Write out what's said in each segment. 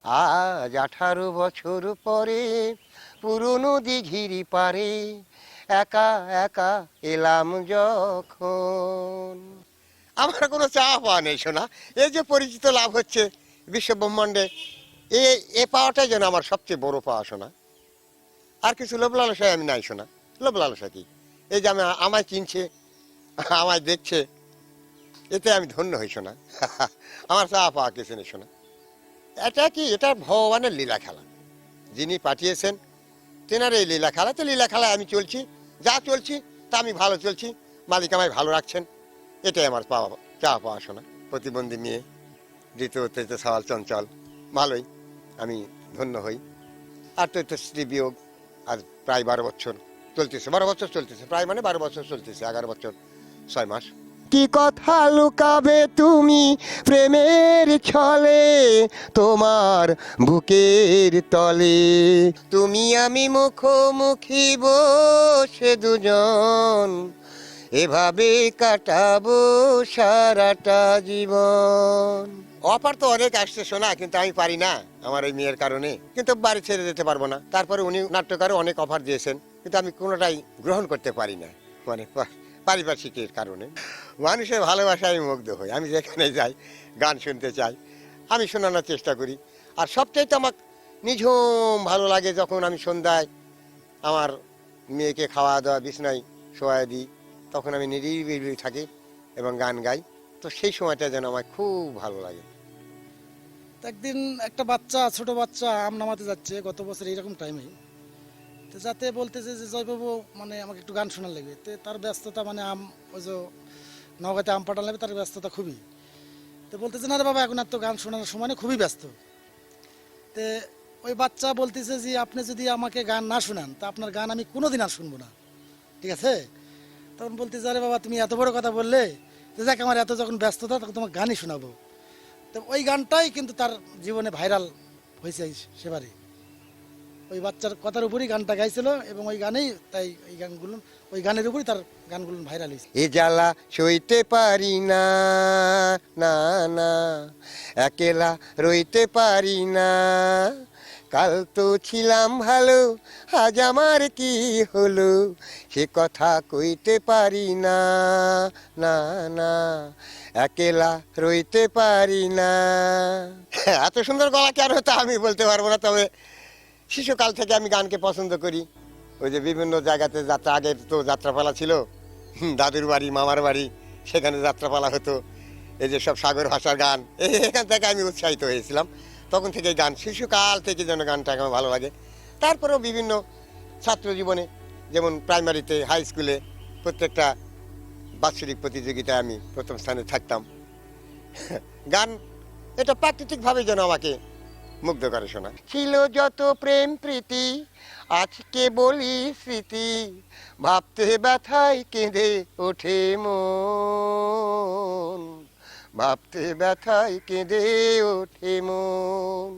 আজ 18 বছর পরে পুরনো দিঘির পারে একা একা এলাম যখন। আমার কোনো চাওয়া পাওয়া নেই শোনা, এই যে পরিচিত লাভ হচ্ছে বিশ্ব ব্রহ্মাণ্ডে, এ এ পাওয়াটাই যেন আমার সবচেয়ে বড় পাওয়া শোনা। আর কিছু লোভ লালসায় আমি নাই শোনা। লোভ লালসা কি? এই যে আমায় চিনছে, আমায় দেখছে, এতে আমি ধন্য হই শোনা। আমার চাওয়া পাওয়া কিছু নেই শোনা। এটা কি, এটা ভগবানের লীলা খেলা। যিনি পাঠিয়েছেন তেনার এই লীলা খেলা, তো লীলা খেলায় আমি চলছি, যা চলছি তা আমি ভালো চলছি, মালিক আমায় ভালো রাখছেন, এটাই আমার পাওয়া, চাওয়া পাওয়া শোনা। প্রতিবন্ধী মেয়ে, দ্বিতীয় তৃতীয় সওয়াল চঞ্চল, ভালোই আমি ধন্য হই। আর তো স্ত্রী বিয়োগ, আর প্রায় 12 বছর চলতেছে, 12 বছর চলতেছে, প্রায় মানে 12 বছর চলতেছে, 11 বছর 6 মাস। কি কথা লুকাবে তুমি প্রেমের ছলে, তোমার বুকের তলে তুমি আমি মুখোমুখি বসে দুজন, এভাবে কাটাবো সারাটা জীবন। অফার তো অনেক আসছে শোনা, কিন্তু আমি পারি না আমার এই মেয়ের কারণে, কিন্তু বাড়ি ছেড়ে যেতে পারবো না। তারপরে উনি নাট্যকারও অনেক অফার দিয়েছেন, কিন্তু আমি কোনোটাই গ্রহণ করতে পারি না, মানে পারিপার্শ্বিকের কারণে। মানুষের ভালোবাসায় আমি মুগ্ধ হই, আমি যেখানে যাই গান শুনতে চাই, আমি শোনানোর চেষ্টা করি। আর সবচাইতে আমার নিঝুম ভালো লাগে যখন আমি সন্ধ্যায় আমার মেয়েকে খাওয়া দাওয়া বিছনায় শোয়া দিই, তখন আমি নিরিবিলি থাকি এবং গান গাই। তো সেই সময়টা যেন আমার খুব ভালো লাগে। একদিন একটা বাচ্চা, ছোট বাচ্চা আম নামাতে যাচ্ছে গত বছর এইরকম টাইমে, তো যাতে বলতেছে যে জয়বাবু মানে আমাকে একটু গান শোনার লাগবে। তো তার ব্যস্ততা মানে ওই যে নওগাঁতে আম পাঠান লাগবে, তার ব্যস্ততা খুবই। তো বলতেছে না রে বাবা, এখন আর তো গান শোনানোর সময় নেই, খুবই ব্যস্ত। তো ওই বাচ্চা বলতেছে যে আপনি যদি আমাকে গান না শোনান তা আপনার গান আমি কোনোদিন আর শুনবো না, ঠিক আছে? তখন বলতেছে আরে বাবা তুমি এত বড় কথা বললে, তো দেখ আমার এত যখন ব্যস্ততা তখন তোমাকে গানই শোনাবো। তো ওই গানটাই কিন্তু তার জীবনে ভাইরাল হয়েছে সেবারে। ওই বাচ্চার কথার উপরই গানটা গাইছিল এবং ওই গানেই তাই ওই গানগুলো, ওই গানের উপরই তার গানগুলো ভাইরাল হয়েছে। এ জ্বালা সইতে পারি না, না না, একেলা রইতে পারি না, কাল তো ছিলাম ভালো, আজ আমার কি হলো, সে কথা কইতে পারি না, না না, একেলা রইতে পারি না। এত সুন্দর গলা কেন তা আমি বলতে পারবো না, তবে শিশুকাল থেকে আমি গানকে পছন্দ করি। ওই যে বিভিন্ন জায়গাতে যাত্রা, আগের তো যাত্রাপালা ছিল, দাদুর বাড়ি মামার বাড়ি, সেখানে যাত্রাপালা হতো, এই যে সব সাগর ভাষার গান, এখান থেকে আমি উৎসাহিত হয়েছিলাম। তখন থেকে গান, শিশুকাল থেকে যেন গানটাকে আমার ভালো লাগে। তারপরেও বিভিন্ন ছাত্র জীবনে, যেমন প্রাইমারিতে, হাই স্কুলে প্রত্যেকটা বাৎসরিক প্রতিযোগিতায় আমি প্রথম স্থানে থাকতাম। গান এটা প্রাকৃতিকভাবে যেন আমাকে মুগ্ধ করে শোনা। ছিল যত প্রেম প্রীতি আজকে বলি স্মৃতি, ভাবতে ব্যথায় কেঁদে ওঠে মন, ভাবতে ব্যথায় কেঁদে ওঠে মন,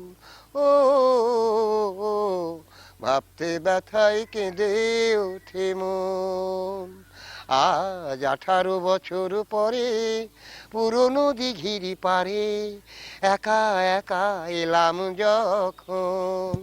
ও ভাবতে ব্যথায় কেঁদে ওঠে মন। আজ 18 বছর পরে পুরনো দিঘির পারে একা একা এলাম যখন।